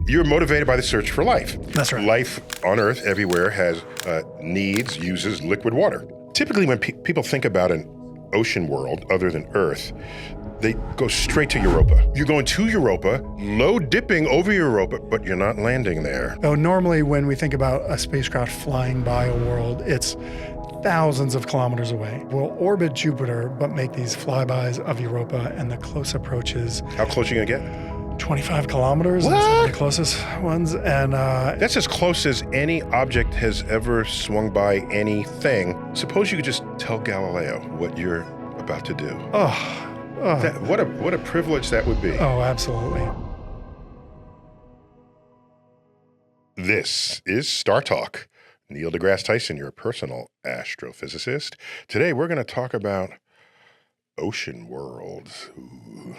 You're motivated by the search for life. That's right. Life on Earth everywhere has uses liquid water. Typically when people think about an ocean world other than Earth, they go straight to Europa. You're going to Europa, low dipping over Europa, but you're not landing there. Oh, normally when we think about a spacecraft flying by a world, it's thousands of kilometers away. We'll orbit Jupiter, but make these flybys of Europa, and the close approaches. How close are you gonna get? 25 kilometers, What? That's some of the closest ones. And That's as close as any object has ever swung by anything. Suppose you could just tell Galileo what you're about to do. What a privilege that would be. Oh, absolutely. This is StarTalk. Neil deGrasse Tyson, your personal astrophysicist. Today we're going to talk about ocean worlds. Ooh.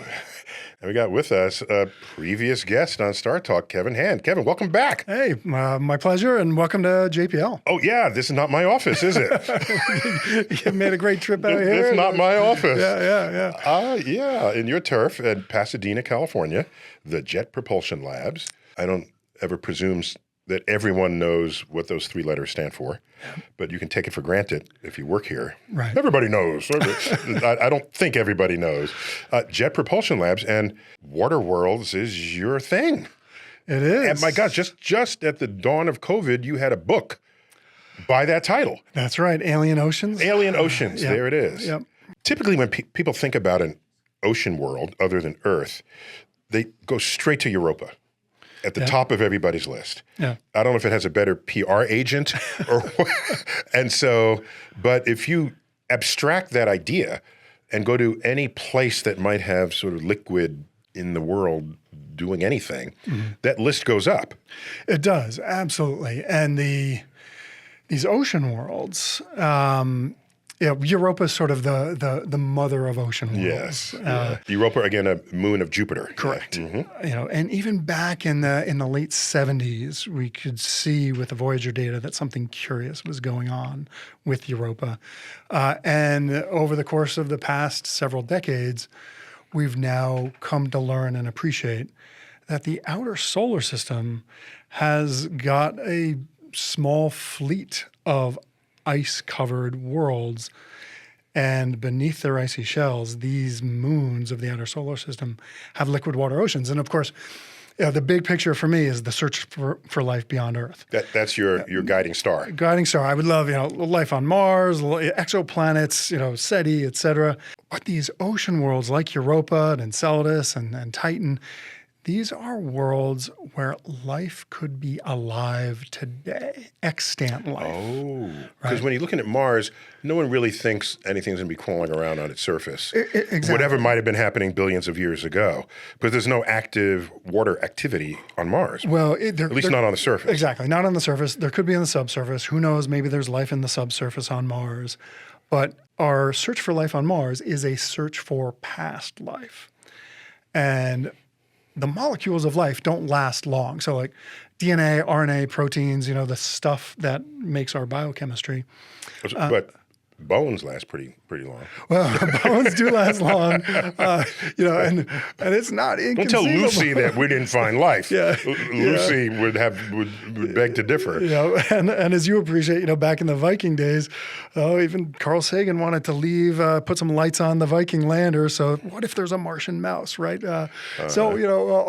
And we got with us a previous guest on StarTalk, Kevin Hand. Kevin, welcome back. Hey, my pleasure, and welcome to JPL. Oh yeah, this is not my office, is it? You made a great trip out here. This is not my office. Yeah. Yeah, in your turf in Pasadena, California, the Jet Propulsion Labs. I don't ever presume that everyone knows what those three letters stand for, but you can take it for granted if you work here. Right. Everybody knows. I don't think everybody knows. Jet Propulsion Labs and water worlds is your thing. It is. And my God, just at the dawn of COVID, you had a book by that title. That's right. Alien Oceans. Alien Oceans. Yep. There it is. Yep. Typically when people think about an ocean world other than Earth, they go straight to Europa. At the top of everybody's list. Yeah. I don't know if it has a better PR agent or and so, but if you abstract that idea and go to any place that might have sort of liquid in the world doing anything, that list goes up. It does, absolutely. And these ocean worlds, Europa is sort of the mother of ocean worlds. Yes. Europa, again, a moon of Jupiter. Correct. Yeah. And even back in the late 70s, we could see with the Voyager data that something curious was going on with Europa. And over the course of the past several decades, we've now come to learn and appreciate that the outer solar system has got a small fleet of ice-covered worlds, and beneath their icy shells, these moons of the outer solar system have liquid water oceans. And of course, the big picture for me is the search for life beyond Earth. That's your guiding star. Guiding star. I would love, life on Mars, exoplanets, SETI, et cetera. But these ocean worlds like Europa and Enceladus and Titan, these are worlds where life could be alive today, extant life. Oh, because when you're looking at Mars, no one really thinks anything's going to be crawling around on its surface. Exactly. Whatever might have been happening billions of years ago, but there's no active water activity on Mars. Well, at least not on the surface. Exactly, not on the surface. There could be on the subsurface. Who knows? Maybe there's life in the subsurface on Mars. But our search for life on Mars is a search for past life. And the molecules of life don't last long. So like DNA, RNA, proteins, the stuff that makes our biochemistry. But bones last pretty long. Well, bones do last long, and it's not inconceivable. Don't tell Lucy that we didn't find life. Lucy would beg to differ. And as you appreciate, back in the Viking days, even Carl Sagan wanted to put some lights on the Viking lander. So what if there's a Martian mouse, right? So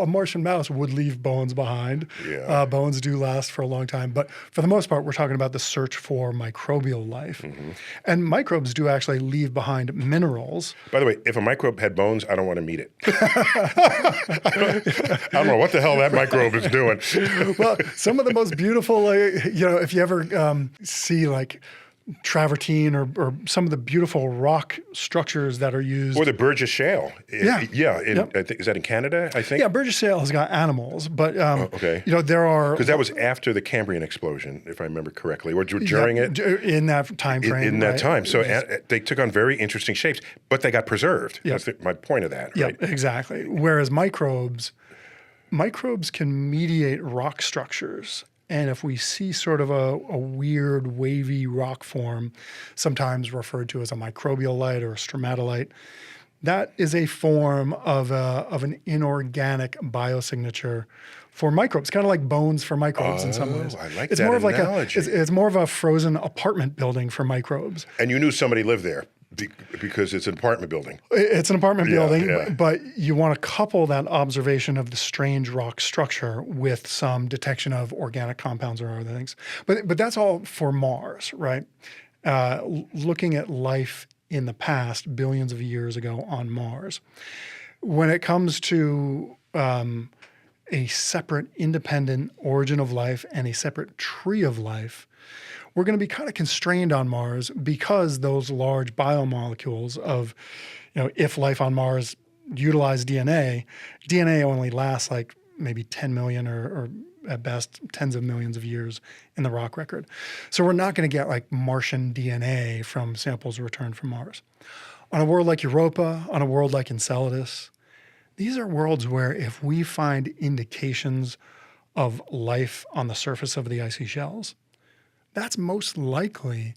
a Martian mouse would leave bones behind. Yeah. Bones do last for a long time, but for the most part, we're talking about the search for microbial life, and microbes do actually leave behind minerals. By the way, if a microbe had bones, I don't want to meet it. I don't know what the hell that microbe is doing. Well, some of the most beautiful, if you ever see like travertine or some of the beautiful rock structures that are used. Or the Burgess Shale. I think, is that in Canada, I think? Yeah, Burgess Shale has got animals, but okay. There are... Because that was after the Cambrian explosion, if I remember correctly, or during it. In that time frame. In that time. So they took on very interesting shapes, but they got preserved. Yep. That's my point of that, right? Yeah, exactly. Whereas microbes can mediate rock structures. And if we see sort of a weird wavy rock form, sometimes referred to as a microbial light or a stromatolite, that is a form of an inorganic biosignature for microbes, kind of like bones for microbes in some ways. I like It's that more of analogy. it's more of a frozen apartment building for microbes. And you knew somebody lived there because it's an apartment building. It's an apartment building, yeah. but you want to couple that observation of the strange rock structure with some detection of organic compounds or other things. But that's all for Mars, right? Looking at life in the past, billions of years ago on Mars. When it comes to a separate independent origin of life and a separate tree of life, we're going to be kind of constrained on Mars because those large biomolecules of, if life on Mars utilized DNA only lasts like maybe 10 million or at best tens of millions of years in the rock record. So we're not going to get like Martian DNA from samples returned from Mars. On a world like Europa, on a world like Enceladus, these are worlds where if we find indications of life on the surface of the icy shells, that's most likely,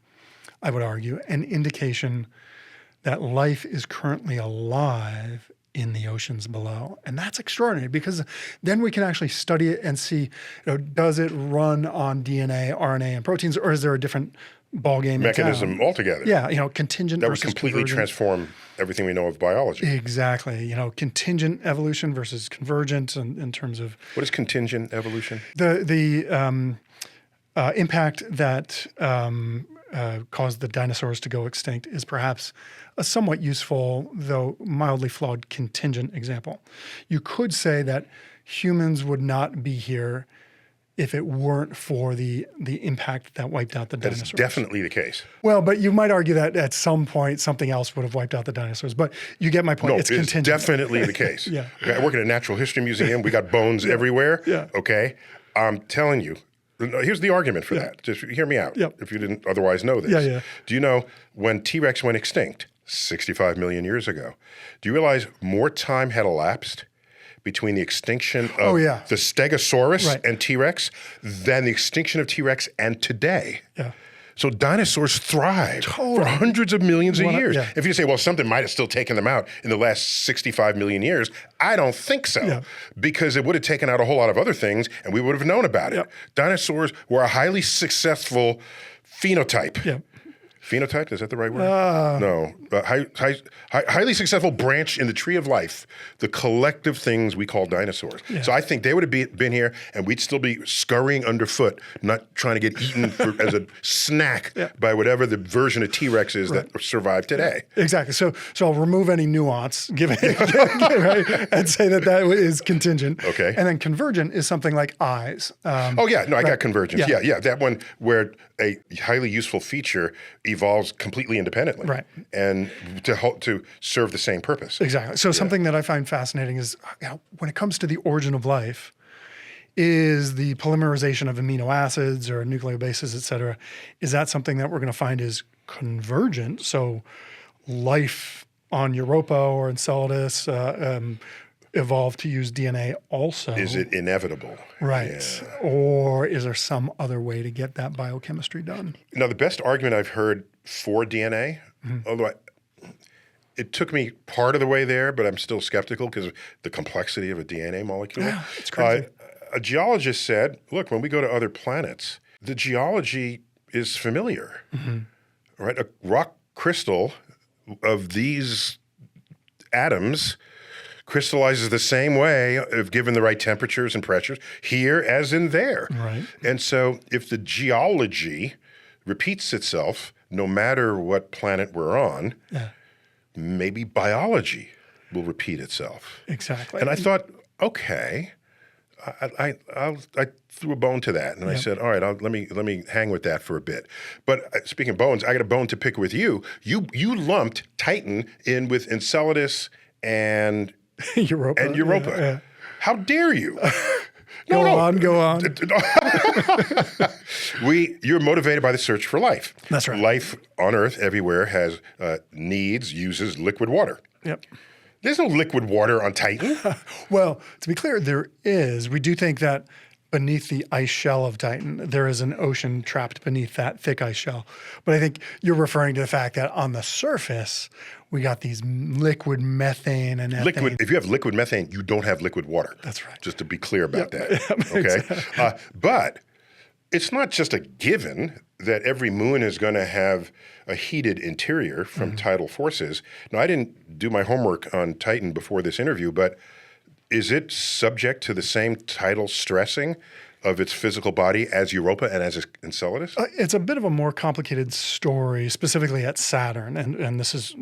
I would argue, an indication that life is currently alive in the oceans below. And that's extraordinary because then we can actually study it and see, does it run on DNA, RNA, and proteins, or is there a different ballgame Mechanism altogether. Yeah, contingent That would versus completely convergent. transform everything we know of biology. Exactly. Contingent evolution versus convergent in terms of What is contingent evolution? the impact that caused the dinosaurs to go extinct is perhaps a somewhat useful, though mildly flawed, contingent example. You could say that humans would not be here if it weren't for the impact that wiped out the That dinosaurs. is definitely the case. Well, but you might argue that at some point something else would have wiped out the dinosaurs. But you get my point. No, it's contingent. definitely the case. Yeah. Okay, I work at a natural history museum. We got bones everywhere. Yeah. Okay. I'm telling you, here's the argument for that. Just hear me out if you didn't otherwise know this. Yeah. Do you know when T-Rex went extinct 65 million years ago, do you realize more time had elapsed between the extinction of the Stegosaurus and T-Rex than the extinction of T-Rex and today? Yeah. So dinosaurs thrived for hundreds of millions of years. Yeah. If you say, well, something might have still taken them out in the last 65 million years, I don't think so. Because it would have taken out a whole lot of other things and we would have known about it. Dinosaurs were a highly successful phenotype. Phenotype, is that the right word? No. Highly successful branch in the tree of life, the collective things we call dinosaurs. So I think they would have been here and we'd still be scurrying underfoot, not trying to get eaten as a snack by whatever the version of T-Rex is that survived today. Exactly. So I'll remove any nuance, right, and say that is contingent. Okay. And then convergent is something like eyes. I got convergence. Yeah, that one where a highly useful feature evolves completely independently, and to serve the same purpose. Exactly. So something that I find fascinating is when it comes to the origin of life, is the polymerization of amino acids or nucleobases, et cetera, is that something that we're going to find is convergent? So life on Europa or Enceladus evolved to use DNA also. Is it inevitable? Right. Yeah. Or is there some other way to get that biochemistry done? Now, the best argument I've heard for DNA, although it took me part of the way there, but I'm still skeptical because of the complexity of a DNA molecule. Yeah, it's crazy. A geologist said, look, when we go to other planets, the geology is familiar, right? A rock crystal of these atoms crystallizes the same way if given the right temperatures and pressures here as in there. Right. And so if the geology repeats itself, no matter what planet we're on, maybe biology will repeat itself. Exactly. And I thought, okay, I threw a bone to that, and I said, all right, let me hang with that for a bit. But speaking of bones, I got a bone to pick with you. You lumped Titan in with Enceladus and Europa. Yeah. How dare you? Go on. You're motivated by the search for life. That's right. Life on Earth everywhere has uses liquid water. Yep. There's no liquid water on Titan. Well, to be clear, there is. We do think that beneath the ice shell of Titan, there is an ocean trapped beneath that thick ice shell. But I think you're referring to the fact that on the surface, we got these liquid methane and ethane. If you have liquid methane, you don't have liquid water. That's right. Just to be clear about that. Yeah, Okay. exactly. But it's not just a given that every moon is going to have a heated interior from tidal forces. Now, I didn't do my homework on Titan before this interview, but is it subject to the same tidal stressing of its physical body as Europa and as Enceladus? It's a bit of a more complicated story, specifically at Saturn. And this is,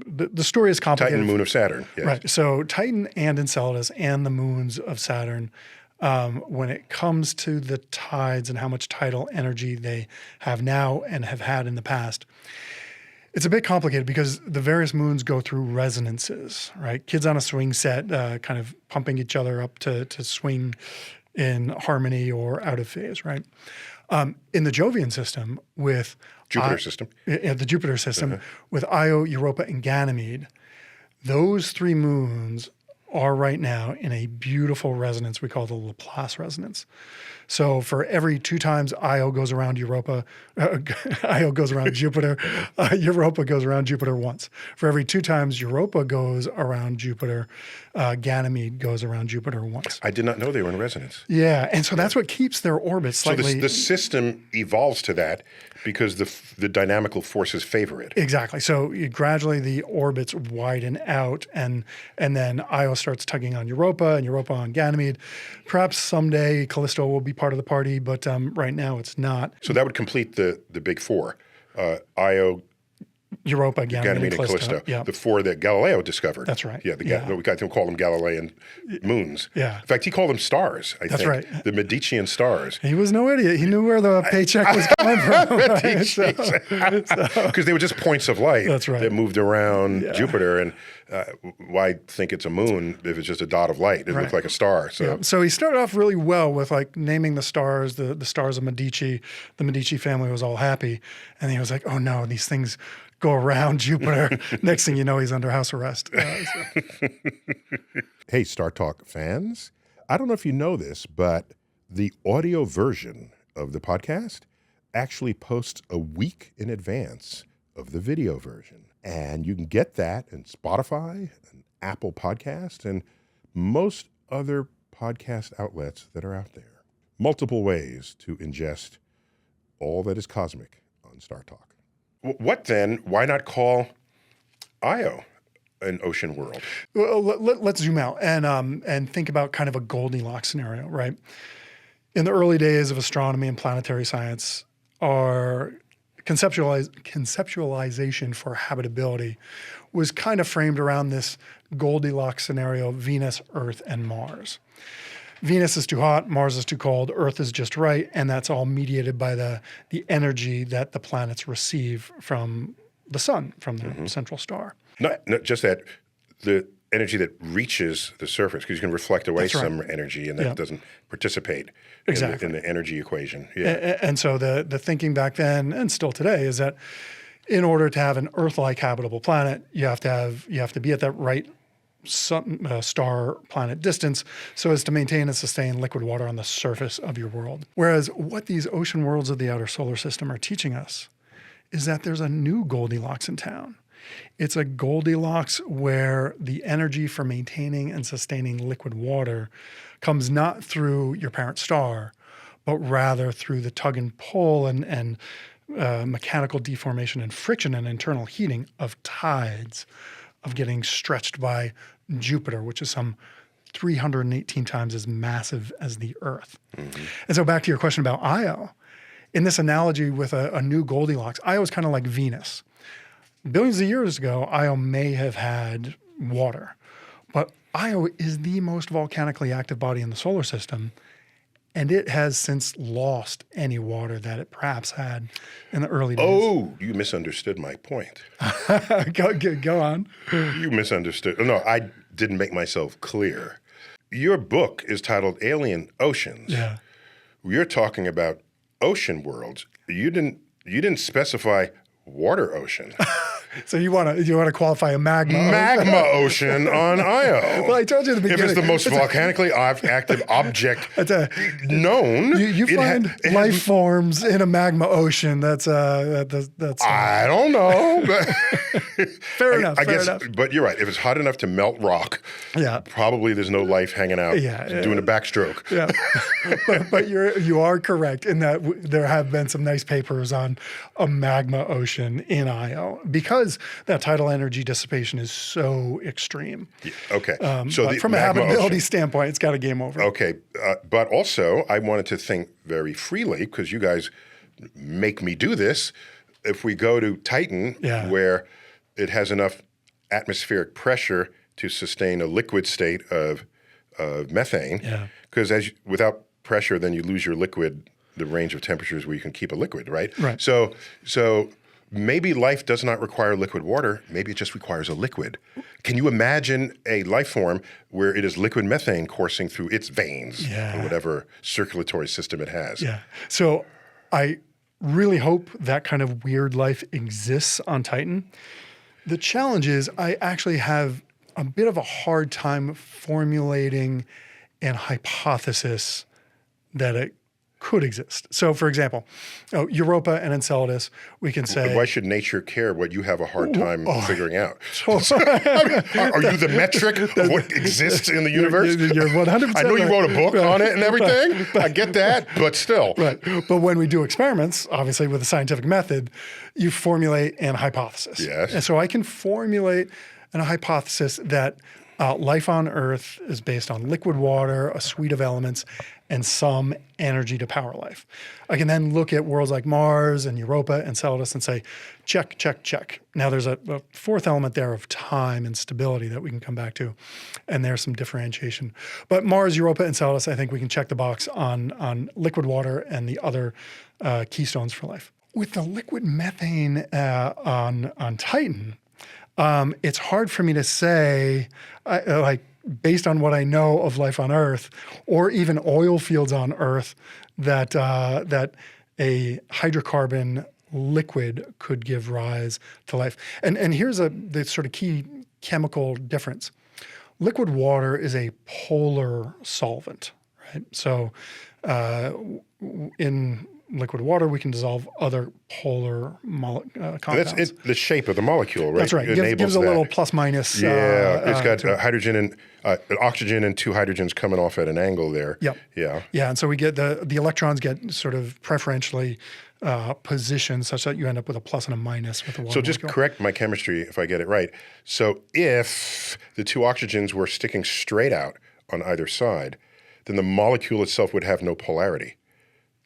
the story is complicated. Titan, moon of Saturn. Yes. Right. So Titan and Enceladus and the moons of Saturn, when it comes to the tides and how much tidal energy they have now and have had in the past, it's a bit complicated because the various moons go through resonances, right? Kids on a swing set kind of pumping each other up to swing in harmony or out of phase, right? In the Jovian system with Jupiter system. The Jupiter system with Io, Europa, and Ganymede, those three moons are right now in a beautiful resonance we call the Laplace resonance. So for every 2 times Io goes around Europa, Io goes around Jupiter, Europa goes around Jupiter once. For every 2 times Europa goes around Jupiter, Ganymede goes around Jupiter once. I did not know they were in resonance. Yeah, and so that's what keeps their orbits slightly. So the system evolves to that because the dynamical forces favor it. Exactly. So gradually the orbits widen out, and then Io starts tugging on Europa, and Europa on Ganymede. Perhaps someday Callisto will be part of the party, but right now it's not. So that would complete the big four: Io, Europa, Ganymede, and Callisto. Yeah. The 4 that Galileo discovered. That's right. Yeah, we got to call them Galilean moons. Yeah. In fact, he called them stars, I think. That's right. The Medicean stars. He was no idiot. He knew where the paycheck was coming from. Because they were just points of light That's right. that moved around Jupiter. And why think it's a moon if it's just a dot of light? It looked like a star. So he started off really well with like naming the stars, the stars of Medici. The Medici family was all happy. And he was like, oh no, these things go around Jupiter. Next thing you know, he's under house arrest. Hey, StarTalk fans. I don't know if you know this, but the audio version of the podcast actually posts a week in advance of the video version. And you can get that in Spotify and Apple Podcasts and most other podcast outlets that are out there. Multiple ways to ingest all that is cosmic on StarTalk. What then? Why not call Io an ocean world? Well, let's zoom out and think about kind of a Goldilocks scenario, right? In the early days of astronomy and planetary science, our conceptualization for habitability was kind of framed around this Goldilocks scenario: Venus, Earth, and Mars. Venus is too hot, Mars is too cold, Earth is just right, and that's all mediated by the energy that the planets receive from the sun, from the central star. Not just that, the energy that reaches the surface, because you can reflect away some energy and that doesn't participate in the energy equation. Yeah. And so the thinking back then, and still today, is that in order to have an Earth-like habitable planet, you have to be at that right star planet distance so as to maintain and sustain liquid water on the surface of your world. Whereas what these ocean worlds of the outer solar system are teaching us is that there's a new Goldilocks in town. It's a Goldilocks where the energy for maintaining and sustaining liquid water comes not through your parent star, but rather through the tug and pull and mechanical deformation and friction and internal heating of tides, of getting stretched by Jupiter, which is some 318 times as massive as the Earth. And so back to your question about Io, in this analogy with a new Goldilocks, Io is kind of like Venus. Billions of years ago, Io may have had water, but Io is the most volcanically active body in the solar system, and it has since lost any water that it perhaps had in the early days. Oh, you misunderstood my point. Go on. You misunderstood. No, I didn't make myself clear. Your book is titled Alien Oceans. Yeah. You're talking about ocean worlds. You didn't specify water ocean. So you want to qualify a magma ocean on Io. Well, I told you at the beginning. If it's the most volcanically active object known, you find life forms in a magma ocean. That's I don't know. Fair enough. But you're right. If it's hot enough to melt rock, probably there's no life hanging out doing a backstroke. Yeah, but you are correct in that there have been some nice papers on a magma ocean in Io because that tidal energy dissipation is so extreme. Yeah, okay. So from a habitability standpoint, it's got a game over. Okay, but also I wanted to think very freely because you guys make me do this. If we go to Titan, where it has enough atmospheric pressure to sustain a liquid state of methane, because without pressure, then you lose your liquid, the range of temperatures where you can keep a liquid, right? Right. So maybe life does not require liquid water. Maybe it just requires a liquid. Can you imagine a life form where it is liquid methane coursing through its veins or whatever circulatory system it has? Yeah. So I really hope that kind of weird life exists on Titan. The challenge is I actually have a bit of a hard time formulating an hypothesis that it could exist. So, for example, Europa and Enceladus, we can say... Why should nature care what you have a hard time figuring out? Are you the metric of what exists in the universe? You're 100% I know you wrote a book on it and everything. I get that, but still. Right. But when we do experiments, obviously with a scientific method, you formulate an hypothesis. Yes. And so I can formulate a hypothesis that life on Earth is based on liquid water, a suite of elements, and some energy to power life. I can then look at worlds like Mars and Europa and Enceladus and say, check, check, check. Now there's a fourth element there of time and stability that we can come back to, and there's some differentiation. But Mars, Europa, and Enceladus, I think we can check the box on liquid water and the other keystones for life. With the liquid methane on Titan, it's hard for me to say, based on what I know of life on Earth, or even oil fields on Earth, that a hydrocarbon liquid could give rise to life. And here's the sort of key chemical difference. Liquid water is a polar solvent, right? So in liquid water, we can dissolve other polar compounds. That's the shape of the molecule, right? That's right. It gives a little plus minus. It's got hydrogen and oxygen and two hydrogens coming off at an angle there. Yep. Yeah. Yeah, and so we get the electrons get sort of preferentially positioned such that you end up with a plus and a minus with the water So just molecule. correct my chemistry if I get it right. So if the two oxygens were sticking straight out on either side, then the molecule itself would have no polarity.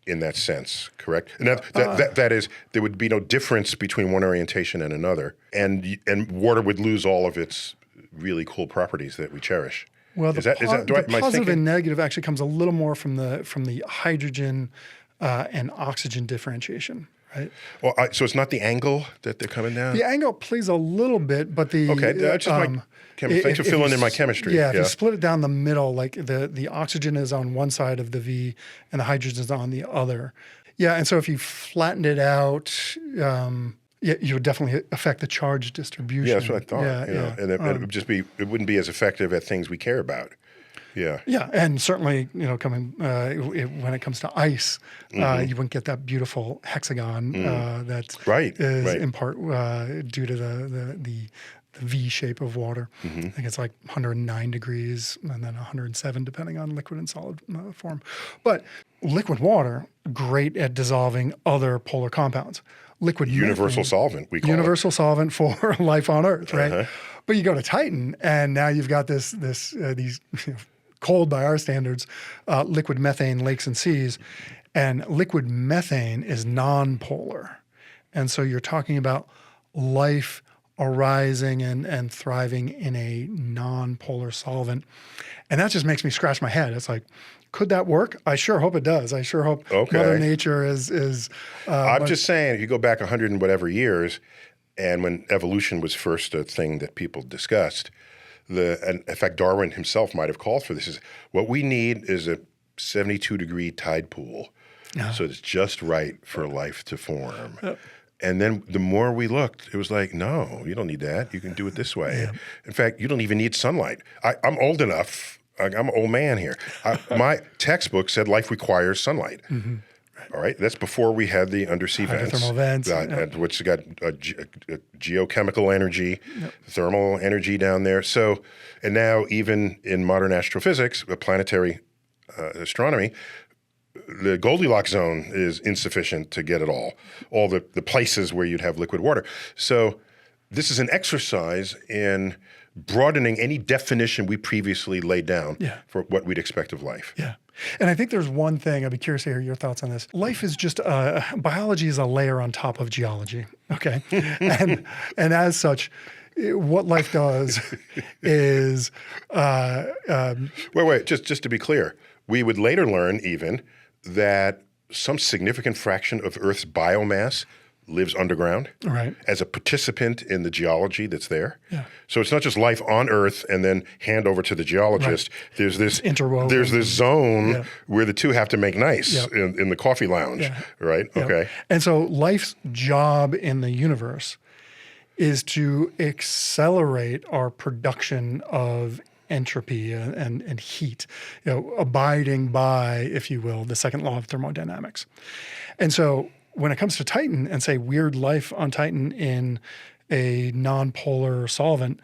In that sense, correct? And that is, there would be no difference between one orientation and another, and water would lose all of its really cool properties that we cherish. Well, the positive and negative actually comes a little more from the hydrogen and oxygen differentiation, right? Well, so it's not the angle that they're coming down? The angle plays a little bit, but the... Okay, that's just thanks for filling in my chemistry. Yeah, if you split it down the middle, like the oxygen is on one side of the V and the hydrogen is on the other. Yeah, and so if you flattened it out, you would definitely affect the charge distribution. Yeah, that's what I thought. And it wouldn't be as effective at things we care about. Yeah. Yeah, and certainly, when it comes to ice, you wouldn't get that beautiful hexagon that is in part due to the V shape of water. I think it's like 109 degrees and then 107 depending on liquid and solid form. But liquid water, great at dissolving other polar compounds. Universal solvent, we call it. Universal solvent for life on Earth, right? But you go to Titan, and now you've got these cold by our standards, liquid methane lakes and seas, and liquid methane is non-polar. And so you're talking about life arising and thriving in a non-polar solvent. And that just makes me scratch my head. It's like, could that work? I sure hope it does. I sure hope Mother Nature is I'm just saying, if you go back 100 and whatever years, and when evolution was first a thing that people discussed, and in fact, Darwin himself might have called for this, is what we need is a 72-degree tide pool. So it's just right for life to form. And then the more we looked, it was like, no, you don't need that. You can do it this way. Yeah. In fact, you don't even need sunlight. I'm old enough. I'm an old man here. My textbook said life requires sunlight. All right, that's before we had the undersea Hydrothermal vents, which got geochemical energy, thermal energy down there. So, and now even in modern astrophysics, planetary astronomy, the Goldilocks zone is insufficient to get it all the places where you'd have liquid water. So this is an exercise in broadening any definition we previously laid down for what we'd expect of life. Yeah. And I think there's one thing, I'd be curious to hear your thoughts on this. Life is just, biology is a layer on top of geology, okay? and as such, what life does is... Wait, just to be clear, we would later learn even that some significant fraction of Earth's biomass lives underground as a participant in the geology that's there. Yeah. So it's not just life on Earth and then hand over to the geologist. Right. There's this interwoven. There's this zone where the two have to make nice in the coffee lounge, right? Yep. Okay. And so life's job in the universe is to accelerate our production of entropy and heat, abiding by, if you will, the second law of thermodynamics. And so when it comes to Titan and say weird life on Titan in a non-polar solvent,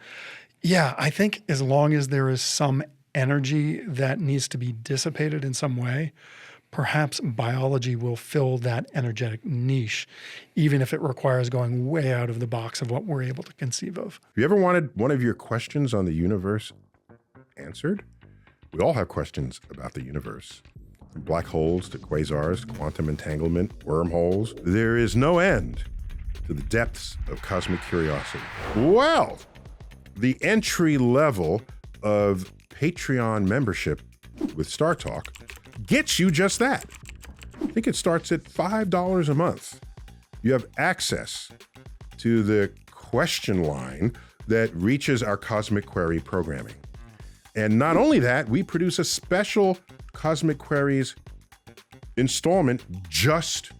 I think as long as there is some energy that needs to be dissipated in some way, perhaps biology will fill that energetic niche, even if it requires going way out of the box of what we're able to conceive of. Have you ever wanted one of your questions on the universe answered? We all have questions about the universe. From black holes to quasars, quantum entanglement, wormholes. There is no end to the depths of cosmic curiosity. Well, the entry level of Patreon membership with StarTalk gets you just that. I think it starts at $5 a month. You have access to the question line that reaches our Cosmic Query programming. And not only that, we produce a special Cosmic Queries installment just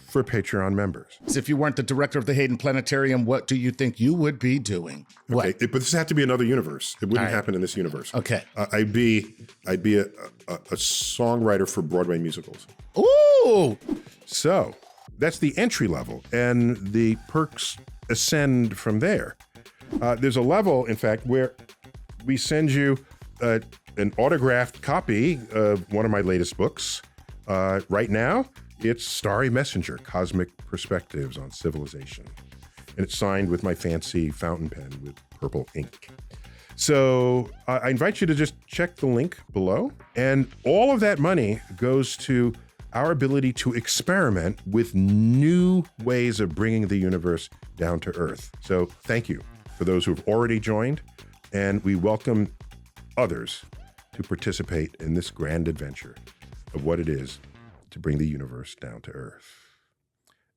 for Patreon members. If you weren't the director of the Hayden Planetarium, what do you think you would be doing? Okay, but this had to be another universe. It wouldn't happen in this universe. Okay. I'd be a songwriter for Broadway musicals. Ooh! So that's the entry level, and the perks ascend from there. There's a level, in fact, where we send you an autographed copy of one of my latest books. Right now, it's Starry Messenger, Cosmic Perspectives on Civilization. And it's signed with my fancy fountain pen with purple ink. So I invite you to just check the link below. And all of that money goes to our ability to experiment with new ways of bringing the universe down to Earth. So thank you for those who have already joined. And we welcome others to participate in this grand adventure of what it is to bring the universe down to Earth.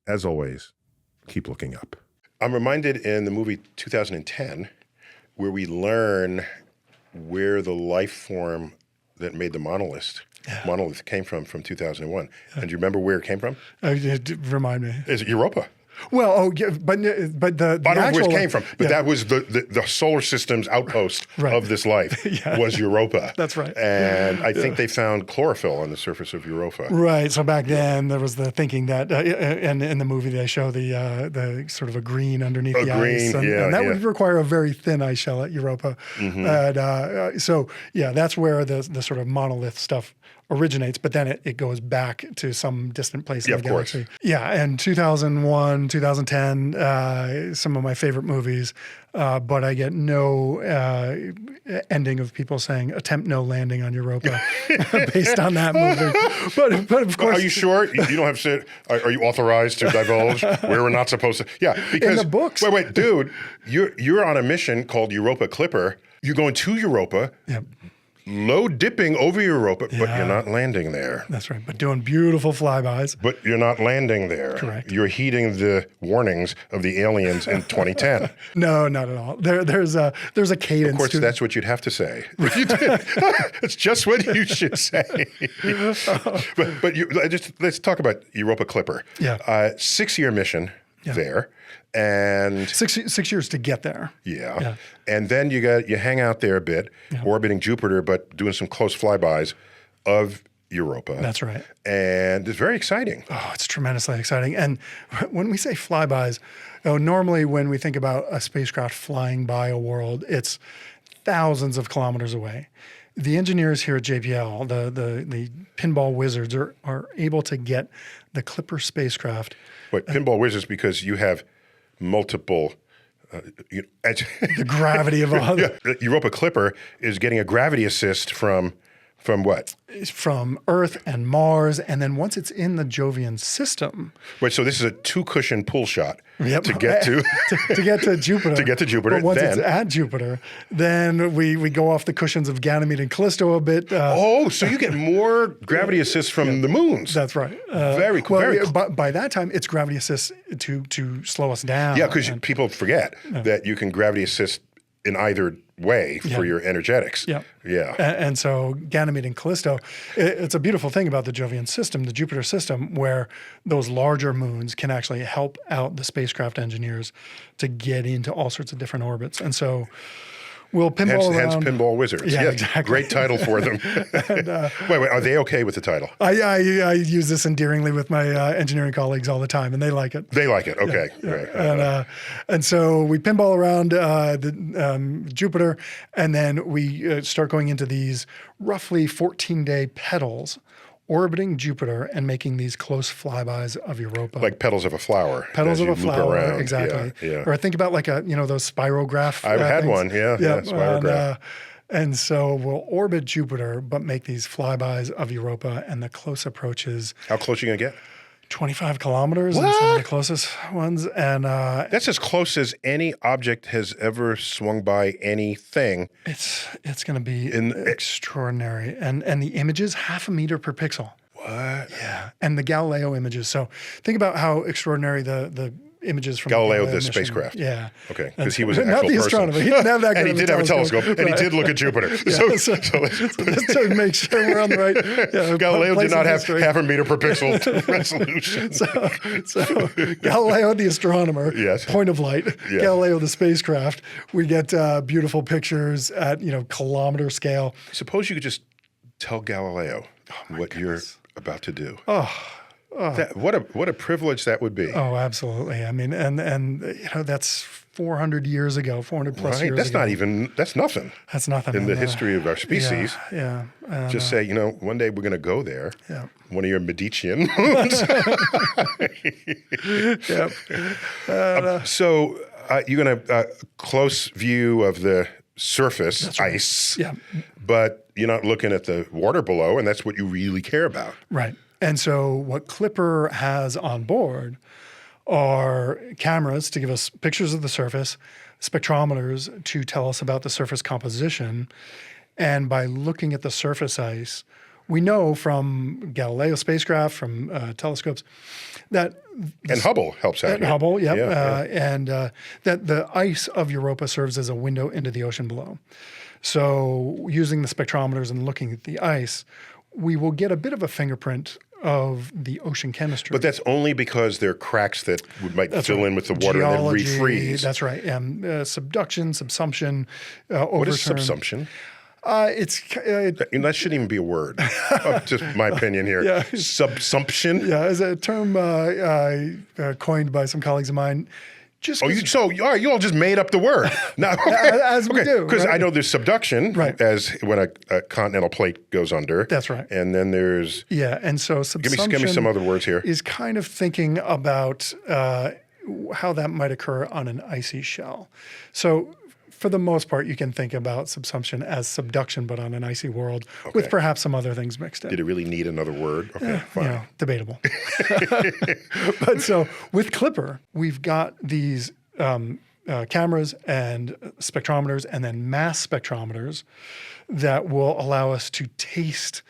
As always, keep looking up. I'm reminded in the movie 2010, where we learn where the life form that made the monolith came from 2001. And do you remember where it came from? Remind me. Is it Europa? Well, but the I don't know where it came from, but that was the solar system's outpost of this life was Europa. That's right. And I think they found chlorophyll on the surface of Europa. Right. So back then there was the thinking that, and in the movie they show the sort of a green underneath the ice, and that would require a very thin ice shell at Europa. And so that's where the sort of monolith stuff originates, but then it goes back to some distant place in the galaxy. Yeah, and 2001, 2010, some of my favorite movies, but I get no ending of people saying attempt no landing on Europa based on that movie. But of course... Are you sure? You don't have to say, are you authorized to divulge where we're not supposed to? Yeah, because... In the books. Wait, dude, you're on a mission called Europa Clipper. You're going to Europa. Yep. Low dipping over Europa, but you're not landing there. That's right, but doing beautiful flybys. But you're not landing there. Correct. You're heeding the warnings of the aliens in 2010. No, not at all. There's a cadence. Of course, that's what you'd have to say. If you did, it's just what you should say. But let's talk about Europa Clipper. Yeah. 6-year mission. there. And 6 years to get there. yeah. And then you hang out there a bit, orbiting Jupiter, but doing some close flybys of Europa. That's right. And it's very exciting. Oh, it's tremendously exciting. And when we say flybys, normally when we think about a spacecraft flying by a world, it's thousands of kilometers away. The engineers here at JPL, the pinball wizards, are able to get the Clipper spacecraft. Wait, pinball wizards, because you have multiple. The gravity of all Europa Clipper is getting a gravity assist from what? From Earth and Mars, and then once it's in the Jovian system. Wait, so this is a 2-cushion pull shot Yep. to get to to get to Jupiter. To get to Jupiter. But once Then- it's at Jupiter, then we go off the cushions of Ganymede and Callisto a bit. so you get more gravity assists from the moons. That's right. Very cool. Well, Very cool. by that time, it's gravity assist to slow us down. Yeah, because people forget that you can gravity assist in either way for your energetics. Yeah. Yeah. And so Ganymede and Callisto, it's a beautiful thing about the Jovian system, the Jupiter system, where those larger moons can actually help out the spacecraft engineers to get into all sorts of different orbits. And so we'll pinball Hence around. Pinball Wizards. Yeah, Yeah, exactly. great title for them. Wait, are they okay with the title? I use this endearingly with my engineering colleagues all the time, and they like it. They like it. Okay. Yeah. Right. And so we pinball around Jupiter, and then we start going into these roughly 14-day pedals, orbiting Jupiter and making these close flybys of Europa. Like petals of a flower. Petals as of you a loop flower, around. exactly. Yeah. Or think about like those spirograph. I've had things. one. Yeah. Spirograph. And so we'll orbit Jupiter, but make these flybys of Europa, and the close approaches. How close are you gonna get? 25 kilometers in some of the closest ones. And That's as close as any object has ever swung by anything. it's going to be extraordinary. And the images, 0.5 meter per pixel. What? Yeah. And the Galileo images. So think about how extraordinary the images from Galileo, the mission. spacecraft. Yeah. Okay, because he was an not actual the person. astronomer. He didn't have that and kind he of did have a telescope, and he did look at Jupiter. Just to make sure we're on the right. Galileo place did not in have history. 0.5 meter per pixel resolution. So Galileo, the astronomer, Yes. point of light. Yeah. Galileo, the spacecraft. We get beautiful pictures at kilometer scale. Suppose you could just tell Galileo what you're about to do. What a privilege that would be. Oh, absolutely. I mean, and that's 400 years ago, 400 plus Right? years That's ago. not even. That's nothing That's nothing in the history of our species. Yeah. And, Just say, one day we're going to go there. Yeah. One of your Medicean moons. Yep. So you're going to close view of the surface ice, Yeah. but you're not looking at the water below, and that's what you really care about. Right. And so what Clipper has on board are cameras to give us pictures of the surface, spectrometers to tell us about the surface composition. And by looking at the surface ice, we know from Galileo spacecraft, from telescopes, that And Hubble helps out. at here. Hubble, yep, Yeah, and that the ice of Europa serves as a window into the ocean below. So using the spectrometers and looking at the ice, we will get a bit of a fingerprint of the ocean chemistry. But that's only because there are cracks that might fill in with the water Geology, and then refreeze. That's right. Subduction, subsumption, What is overturn. subsumption? It's That shouldn't even be a word. Just my opinion here. Yeah. Subsumption. yeah, is a term coined by some colleagues of mine. Just Oh, you all just made up the word. No, As we do, Because right? I know there's subduction, Right. as when a continental plate goes under. That's right. And then there's yeah, and so subsumption give me some other words here. is kind of thinking about how that might occur on an icy shell. So for the most part, you can think about subsumption as subduction, but on an icy world with perhaps some other things mixed in. Did it really need another word? Okay, fine. Debatable. But so with Clipper, we've got these cameras and spectrometers and then mass spectrometers that will allow us to taste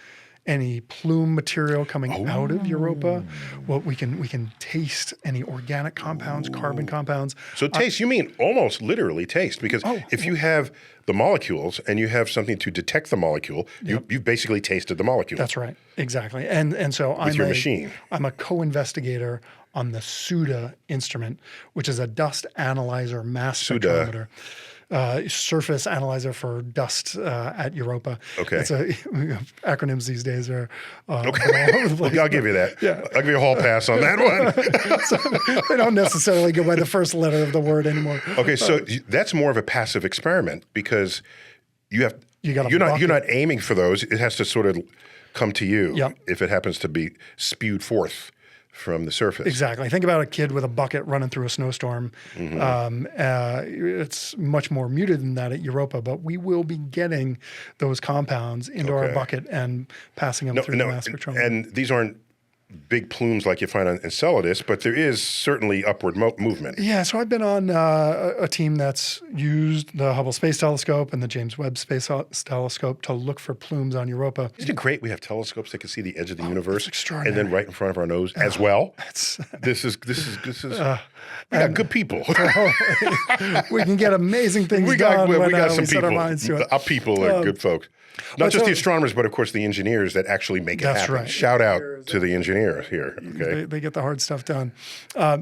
any plume material coming out of Europa. Well, we can taste any organic compounds, carbon compounds. So taste, you mean almost literally taste, because if you have the molecules and you have something to detect the molecule, you've basically tasted the molecule. That's right, exactly. And so I'm a co-investigator on the SUDA instrument, which is a dust analyzer mass spectrometer. Surface analyzer for dust at Europa. Okay. It's acronyms these days are okay. all over the place. I'll give you that. Yeah. I'll give you a hall pass on that one. So they don't necessarily go by the first letter of the word anymore. Okay, so that's more of a passive experiment because you're not aiming for those. It has to sort of come to you if it happens to be spewed forth from the surface. Exactly. Think about a kid with a bucket running through a snowstorm. It's much more muted than that at Europa, but we will be getting those compounds into our bucket and passing them through the mass spectrometer. And these aren't big plumes like you find on Enceladus, but there is certainly upward movement. Yeah, so I've been on a team that's used the Hubble Space Telescope and the James Webb Space Telescope to look for plumes on Europa. Isn't it great we have telescopes that can see the edge of the universe, extraordinary. and then right in front of our nose as well? This is we got good people. We can get amazing things done when we set our minds to it. Our people are good folks. Not just the astronomers, but of course the engineers that actually make it happen. That's right. Shout out to the engineers here. Okay, they get the hard stuff done.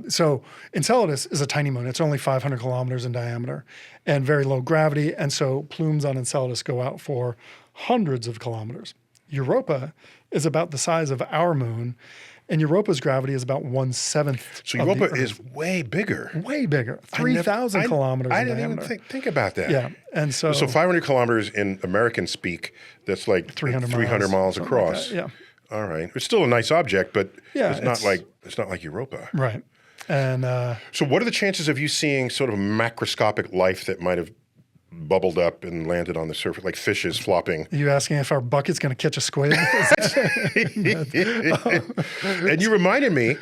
So Enceladus is a tiny moon. It's only 500 kilometers in diameter and very low gravity. And so plumes on Enceladus go out for hundreds of kilometers. Europa is about the size of our moon, and Europa's gravity is about 1/7. So Europa is way bigger. Way bigger. 3,000 kilometers in diameter. I didn't even think about that. Yeah. And so 500 kilometers in American speak, that's like 300 miles across. Like yeah. All right. It's still a nice object, but it's not like Europa. Right. And so what are the chances of you seeing sort of macroscopic life that might have bubbled up and landed on the surface, like fishes flopping? Are you asking if our bucket's going to catch a squid? And you reminded me,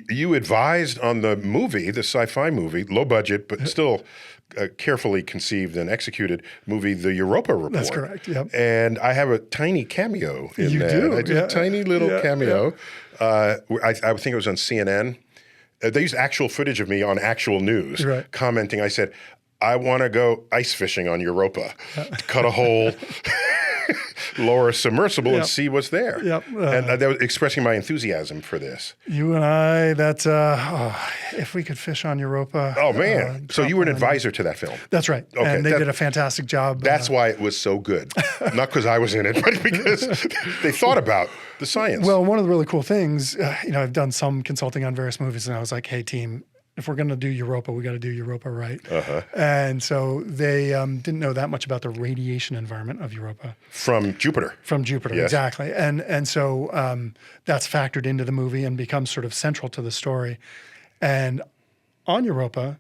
you advised on the movie, the sci-fi movie, low budget, but still carefully conceived and executed movie, The Europa Report. That's correct, yep. And I have a tiny cameo in you that. do? I did a tiny little cameo. I think it was on CNN. They used actual footage of me on actual news, commenting. I said, I want to go ice fishing on Europa, cut a hole, lower a submersible, and see what's there. And that was expressing my enthusiasm for this. You and I, if we could fish on Europa. Oh, man. So you were an advisor to that film. That's right. Okay, and they did a fantastic job. That's why it was so good. Not because I was in it, but because they thought about the science. Well, one of the really cool things, I've done some consulting on various movies, and I was like, hey, team, if we're going to do Europa, we got to do Europa right. And so they didn't know that much about the radiation environment of Europa. From Jupiter. From Jupiter, yes. Exactly. And so that's factored into the movie and becomes sort of central to the story. And on Europa,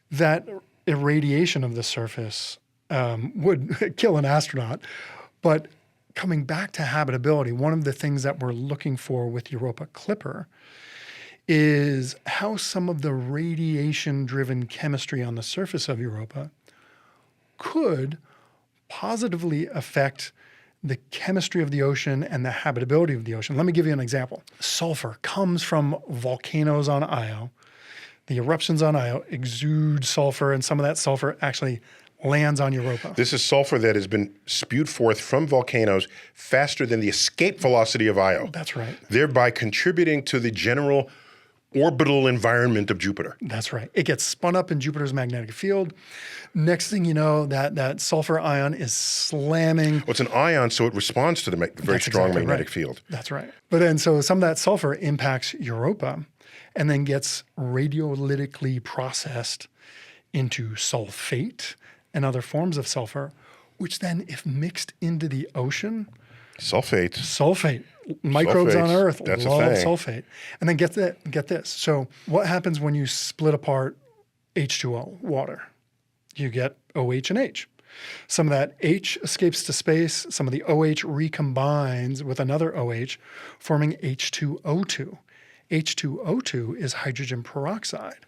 that irradiation of the surface would kill an astronaut. But coming back to habitability, one of the things that we're looking for with Europa Clipper is how some of the radiation-driven chemistry on the surface of Europa could positively affect the chemistry of the ocean and the habitability of the ocean. Let me give you an example. Sulfur comes from volcanoes on Io. The eruptions on Io exude sulfur, and some of that sulfur actually lands on Europa. This is sulfur that has been spewed forth from volcanoes faster than the escape velocity of Io. That's right. Thereby contributing to the general orbital environment of Jupiter. That's right. It gets spun up in Jupiter's magnetic field. Next thing you know, that sulfur ion is slamming. Well, it's an ion, so it responds to the very strong magnetic field. That's right. But then, so some of that sulfur impacts Europa and then gets radiolytically processed into sulfate and other forms of sulfur, which then, if mixed into the ocean, Sulfate. Microbes on Earth love sulfate. And then get this. So what happens when you split apart H2O, water? You get OH and H. Some of that H escapes to space. Some of the OH recombines with another OH, forming H2O2. H2O2 is hydrogen peroxide.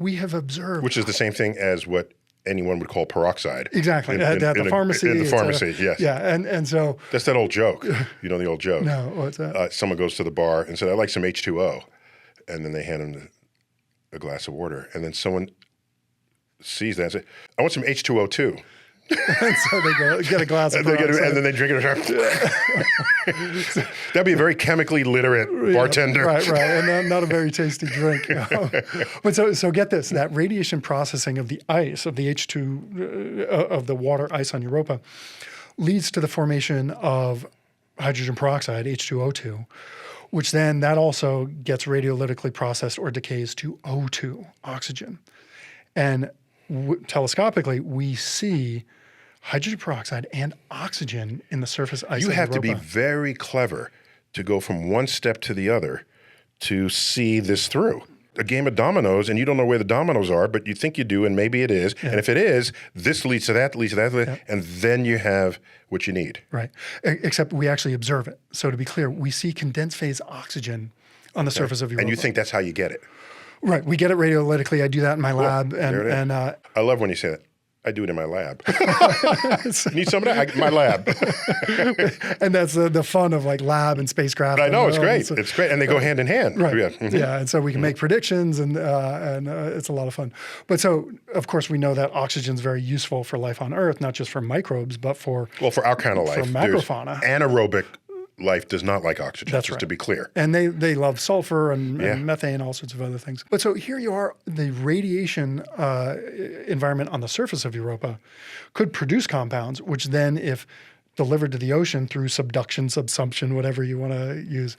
We have observed... Which is the same thing as what anyone would call peroxide. Exactly. At the pharmacy. In the pharmacy, yes. Yeah, and so... That's that old joke. You know the old joke? No, what's that? Someone goes to the bar and said, "I'd like some H2O." And then they hand him a glass of water. And then someone sees that and says, "I want some H2O too." And so they go get a glass of peroxide. And then they drink it. That'd be a very chemically literate bartender. Right, and not a very tasty drink. But so get this, that radiation processing of the ice, of the H2, of the water ice on Europa, leads to the formation of hydrogen peroxide, H2O2, which then that also gets radiolytically processed or decays to O2, oxygen. And telescopically, we see hydrogen peroxide and oxygen in the surface ice of Europa. You have to be very clever to go from one step to the other to see this through. A game of dominoes, and you don't know where the dominoes are, but you think you do, and maybe it is. Yeah. And if it is, this leads to that, and then you have what you need. Right. Except we actually observe it. So to be clear, we see condensed phase oxygen on the surface of Europa. And you think that's how you get it. Right. We get it radiolytically. I do that in my lab. And I love when you say that. I do it in my lab. Need some of that? My lab. And that's the fun of like lab and spacecraft. I know, it's great. It's great. And they go hand in hand. Right. Yeah. Mm-hmm. Yeah. And so we can make predictions and it's a lot of fun. But so, of course, we know that oxygen is very useful for life on Earth, not just for microbes, but for... Well, for our kind of life. For macrofauna. Anaerobic life does not like oxygen, That's just right. to be clear. And they love sulfur and methane, all sorts of other things. But so here you are, the radiation environment on the surface of Europa could produce compounds, which then, if delivered to the ocean through subduction, subsumption, whatever you want to use,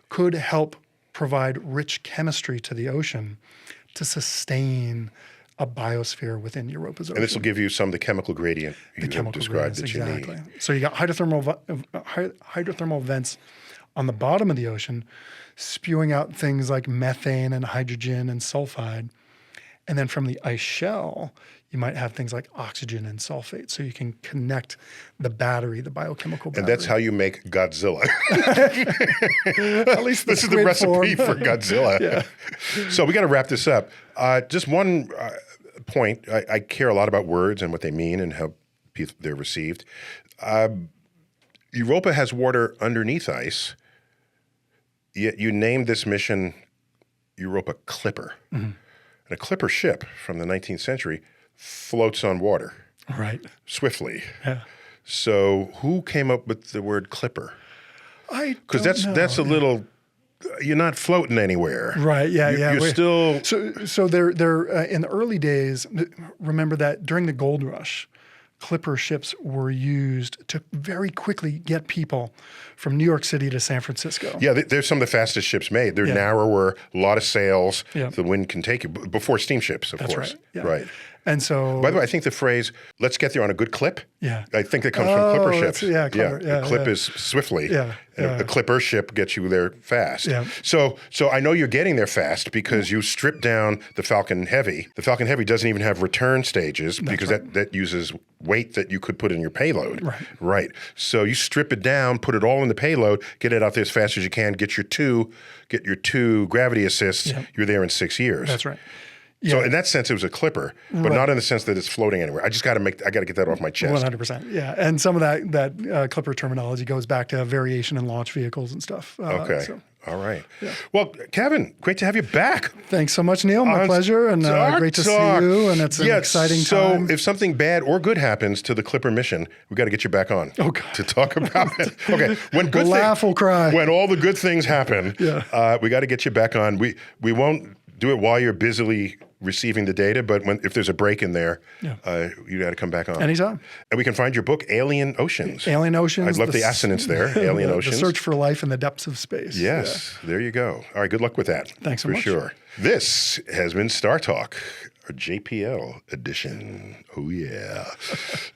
could help provide rich chemistry to the ocean to sustain a biosphere within Europa's ocean. And this will give you some of the chemical gradient you have described that you need. So you got hydrothermal vents on the bottom of the ocean spewing out things like methane and hydrogen and sulfide. And then from the ice shell, you might have things like oxygen and sulfate. So you can connect the battery, the biochemical battery. And that's how you make Godzilla. At least this is the recipe for Godzilla. Yeah. So we got to wrap this up. Just one point. I care a lot about words and what they mean and how they're received. Europa has water underneath ice, yet you named this mission Europa Clipper. Mm-hmm. And a clipper ship from the 19th century floats on water. Right. Swiftly. Yeah. So who came up with the word clipper? Because that's a little... You're not floating anywhere. Right, yeah. You're still... So they're in the early days, remember that during the gold rush, clipper ships were used to very quickly get people from New York City to San Francisco. Yeah, they're some of the fastest ships made. They're narrower, a lot of sails. Yeah. The wind can take you. Before steamships, of course. That's right. Yeah. Right. And so... By the way, I think the phrase, let's get there on a good clip, I think that comes from clipper ships. Clever. A clip is swiftly. And a clipper ship gets you there fast. Yeah. So I know you're getting there fast because you strip down the Falcon Heavy. The Falcon Heavy doesn't even have return stages because that uses weight that you could put in your payload. Right. So you strip it down, put it all in the payload, get it out there as fast as you can, get your two gravity assists. You're there in 6 years. That's right. Yeah. So in that sense, it was a clipper, but not in the sense that it's floating anywhere. I got to get that off my chest. 100%. Yeah. And some of that clipper terminology goes back to variation in launch vehicles and stuff. Okay. All right. Yeah. Well, Kevin, great to have you back. Thanks so much, Neil. My pleasure. And great to see you. And it's an exciting time. So if something bad or good happens to the Clipper mission, we got to get you back on to talk about it. Okay. When good we'll laugh, we'll cry. When all the good things happen, we got to get you back on. We won't do it while you're busily receiving the data, but if there's a break in there, you got to come back on. Anytime. And we can find your book, Alien Oceans. Alien Oceans. I love the assonance there, Alien Oceans. The search for life in the depths of space. Yes, there you go. All right, good luck with that. Thanks so much. For sure. This has been StarTalk, our JPL edition. Oh, yeah.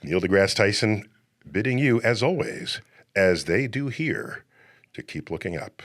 Neil deGrasse Tyson bidding you, as always, as they do here, to keep looking up.